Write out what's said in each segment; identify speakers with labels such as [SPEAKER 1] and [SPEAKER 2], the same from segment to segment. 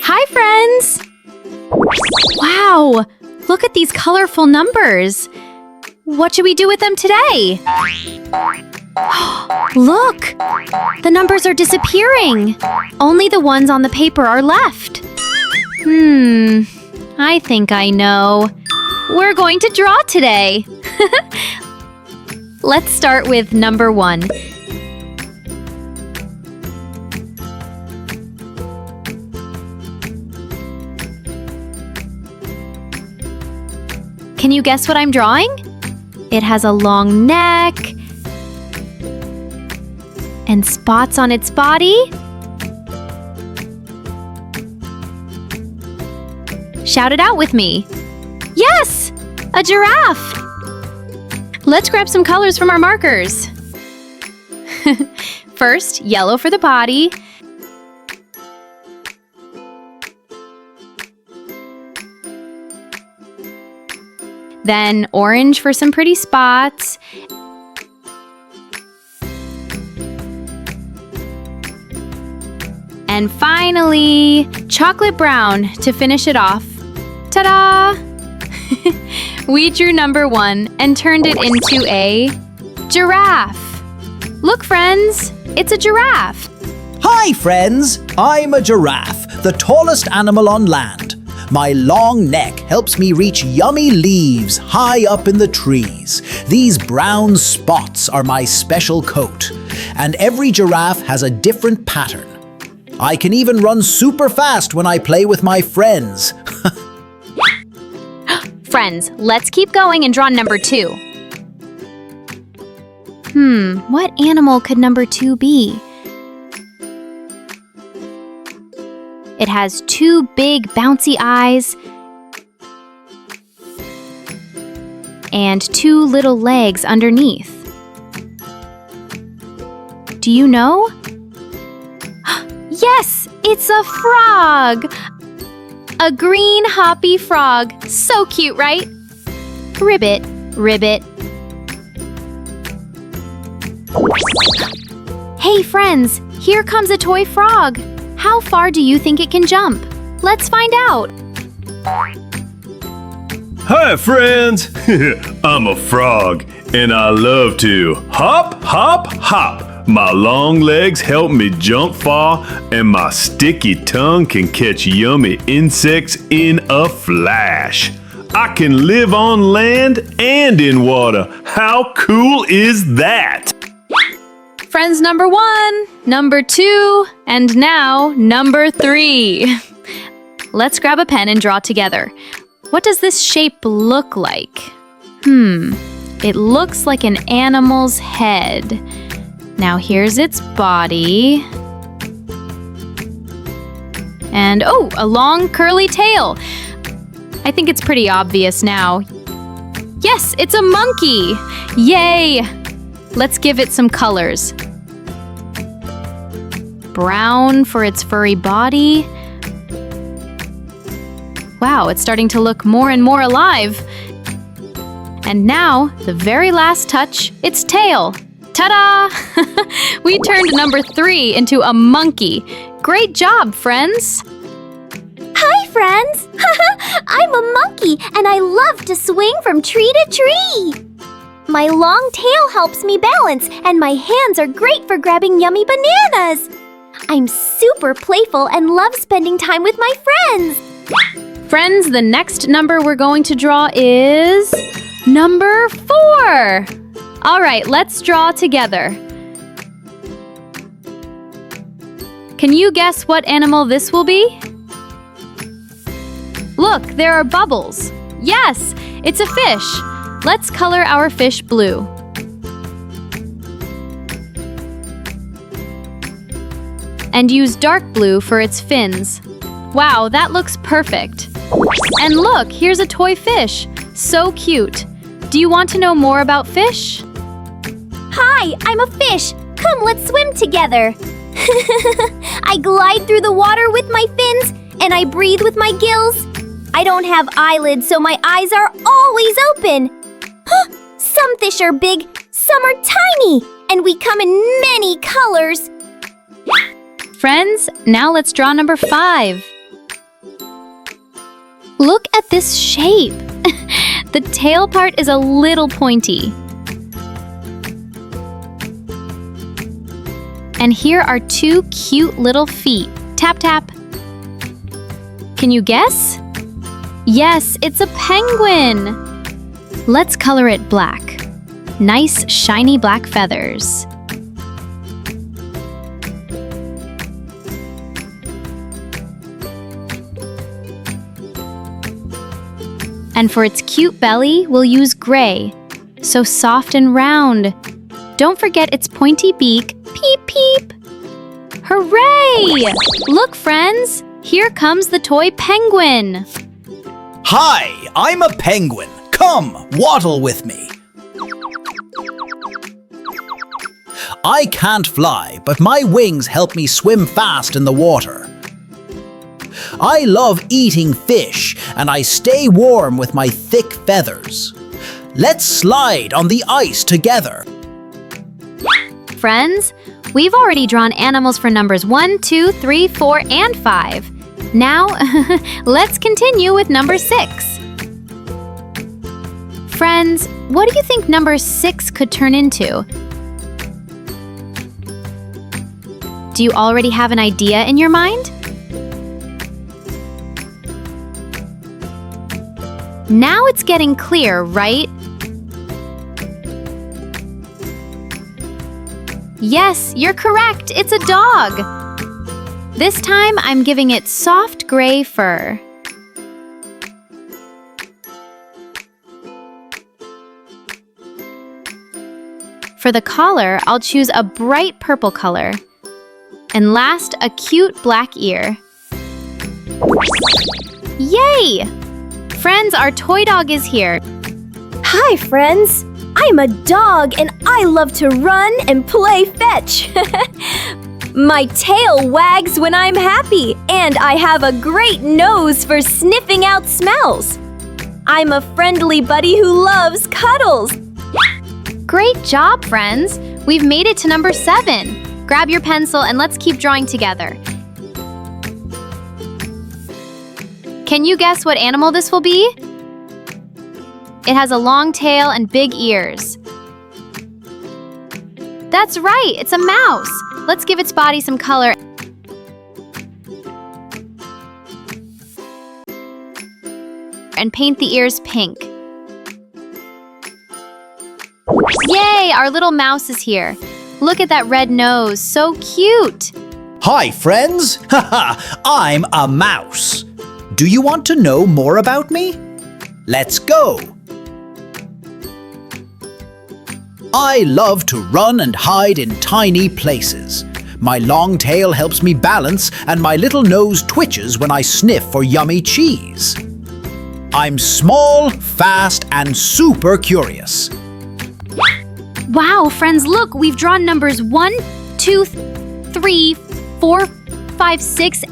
[SPEAKER 1] Hi, friends! Wow, look at these colorful numbers. What should we do with them today? Look! The numbers are disappearing. Only the ones on the paper are left. I think I know. We're going to draw today. Let's start with number 1. Can you guess what I'm drawing? It has a long neck and spots on its body. Shout it out with me. Yes! A giraffe! Let's grab some colors from our markers. First, yellow for the body. Then orange for some pretty spots. And finally, chocolate brown to finish it off. Ta-da! We drew number 1 and turned it into a giraffe. Look, friends, it's a giraffe.
[SPEAKER 2] Hi, friends. I'm a giraffe, the tallest animal on land. My long neck helps me reach yummy leaves high up in the trees. These brown spots are my special coat, and every giraffe has a different pattern. I can even run super fast when I play with my friends.
[SPEAKER 1] Friends, let's keep going and draw number 2. What animal could number 2 be? It has 2 big bouncy eyes and 2 little legs underneath. Do you know? Yes, it's a frog! A green hoppy frog. So cute, right? Ribbit, ribbit. Hey friends, here comes a toy frog. How far do you think it can jump? Let's find out.
[SPEAKER 3] Hi friends, I'm a frog and I love to hop, hop, hop. My long legs help me jump far, and my sticky tongue can catch yummy insects in a flash. I can live on land and in water. How cool is that?
[SPEAKER 1] Friends number 1, number 2, and now number 3. Let's grab a pen and draw together. What does this shape look like? It looks like an animal's head. Now here's its body. And oh, a long curly tail. I think it's pretty obvious now. Yes, it's a monkey! Yay! Let's give it some colors. Brown for its furry body. Wow, it's starting to look more and more alive. And now, the very last touch, its tail. Ta-da! We turned number 3 into a monkey. Great job, friends!
[SPEAKER 4] Hi, friends! I'm a monkey, and I love to swing from tree to tree. My long tail helps me balance, and my hands are great for grabbing yummy bananas. I'm super playful and love spending time with my friends.
[SPEAKER 1] Friends, the next number we're going to draw is number 4. All right, let's draw together. Can you guess what animal this will be? Look, there are bubbles. Yes, it's a fish. Let's color our fish blue. And use dark blue for its fins. Wow, that looks perfect. And look, here's a toy fish. So cute. Do you want to know more about fish?
[SPEAKER 4] Hi, I'm a fish. Come, let's swim together. I glide through the water with my fins, and I breathe with my gills. I don't have eyelids, so my eyes are always open. Some fish are big, some are tiny, and we come in many colors.
[SPEAKER 1] Friends, now let's draw number 5. Look at this shape. The tail part is a little pointy. And here are two cute little feet. Tap, tap. Can you guess? Yes, it's a penguin. Let's color it black. Nice, shiny black feathers. And for its cute belly, we'll use gray. So soft and round. Don't forget its pointy beak. Peep, peep. Hooray! Look, friends. Here comes the toy penguin.
[SPEAKER 2] Hi, I'm a penguin. Come, waddle with me. I can't fly, but my wings help me swim fast in the water. I love eating fish, and I stay warm with my thick feathers. Let's slide on the ice together.
[SPEAKER 1] Friends, we've already drawn animals for numbers 1, 2, 3, 4, and 5. Now, let's continue with number 6. Friends, what do you think number 6 could turn into? Do you already have an idea in your mind? Now it's getting clear, right? Yes, you're correct. It's a dog. This time, I'm giving it soft gray fur. For the collar, I'll choose a bright purple color. And last, a cute black ear. Yay! Friends, our toy dog is here.
[SPEAKER 4] Hi, friends. I'm a dog and I love to run and play fetch. My tail wags when I'm happy, and I have a great nose for sniffing out smells. I'm a friendly buddy who loves cuddles.
[SPEAKER 1] Great job, friends! We've made it to number 7. Grab your pencil and let's keep drawing together. Can you guess what animal this will be? It has a long tail and big ears. That's right, it's a mouse. Let's give its body some color. And paint the ears pink. Yay, our little mouse is here. Look at that red nose, so cute.
[SPEAKER 2] Hi, friends. Haha, I'm a mouse. Do you want to know more about me? Let's go. I love to run and hide in tiny places. My long tail helps me balance, and my little nose twitches when I sniff for yummy cheese. I'm small, fast, and super curious.
[SPEAKER 1] Wow, friends, look, we've drawn numbers 1, 2, 3, 4, 5, 6,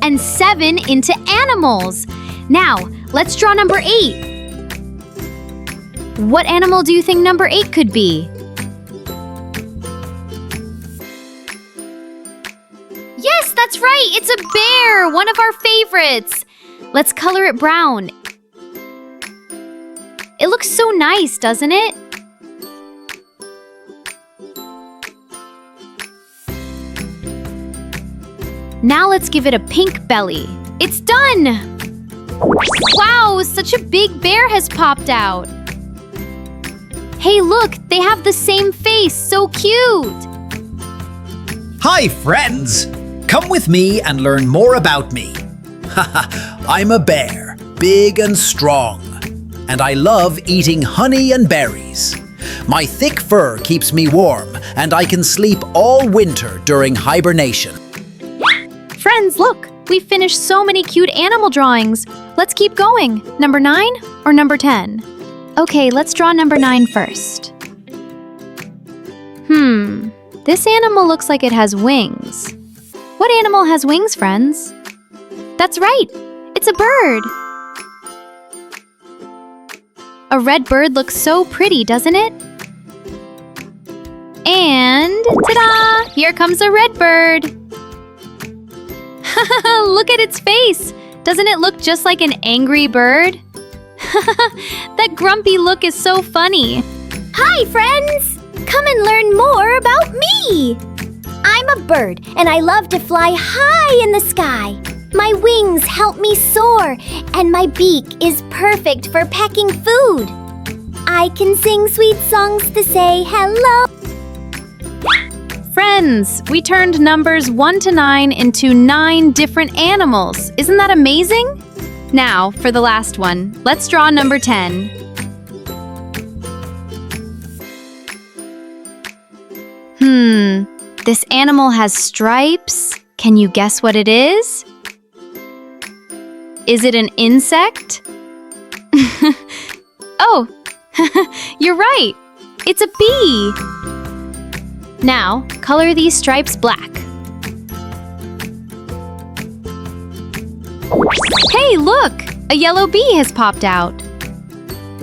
[SPEAKER 1] and 7 into animals. Now, let's draw number 8. What animal do you think number 8 could be? Yes, that's right, it's a bear, one of our favorites. Let's color it brown. It looks so nice, doesn't it? Now let's give it a pink belly. It's done! Wow, such a big bear has popped out. Hey, look, they have the same face, so cute!
[SPEAKER 2] Hi, friends. Come with me and learn more about me. Haha, I'm a bear, big and strong. And I love eating honey and berries. My thick fur keeps me warm, and I can sleep all winter during hibernation.
[SPEAKER 1] Friends, look, we've finished so many cute animal drawings. Let's keep going. Number 9 or number 10? Okay, let's draw number 9 first. This animal looks like it has wings. What animal has wings, friends? That's right, it's a bird. A red bird looks so pretty, doesn't it? And ta-da! Here comes a red bird. Look at its face. Doesn't it look just like an angry bird? That grumpy look is so funny.
[SPEAKER 4] Hi, friends! Come and learn more about me! I'm a bird, and I love to fly high in the sky. My wings help me soar, and my beak is perfect for pecking food. I can sing sweet songs to say hello.
[SPEAKER 1] Friends, we turned numbers 1 to 9 into 9 different animals. Isn't that amazing? Now, for the last one, let's draw number 10. This animal has stripes. Can you guess what it is? Is it an insect? Oh, you're right. It's a bee. Now, color these stripes black. Hey, look! A yellow bee has popped out.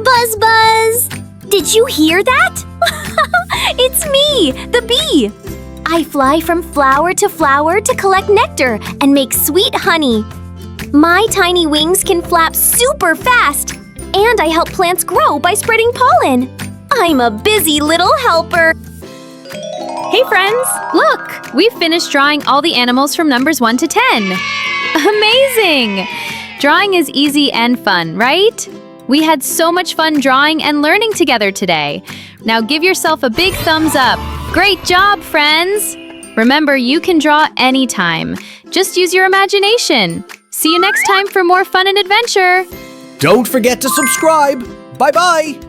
[SPEAKER 4] Buzz, buzz! Did you hear that? It's me, the bee! I fly from flower to collect nectar and make sweet honey. My tiny wings can flap super fast, and I help plants grow by spreading pollen. I'm a busy little helper.
[SPEAKER 1] Hey friends, look! We've finished drawing all the animals from numbers 1 to 10. Amazing! Drawing is easy and fun, right? We had so much fun drawing and learning together today. Now give yourself a big thumbs up. Great job, friends! Remember, you can draw anytime. Just use your imagination. See you next time for more fun and adventure.
[SPEAKER 2] Don't forget to subscribe. Bye-bye.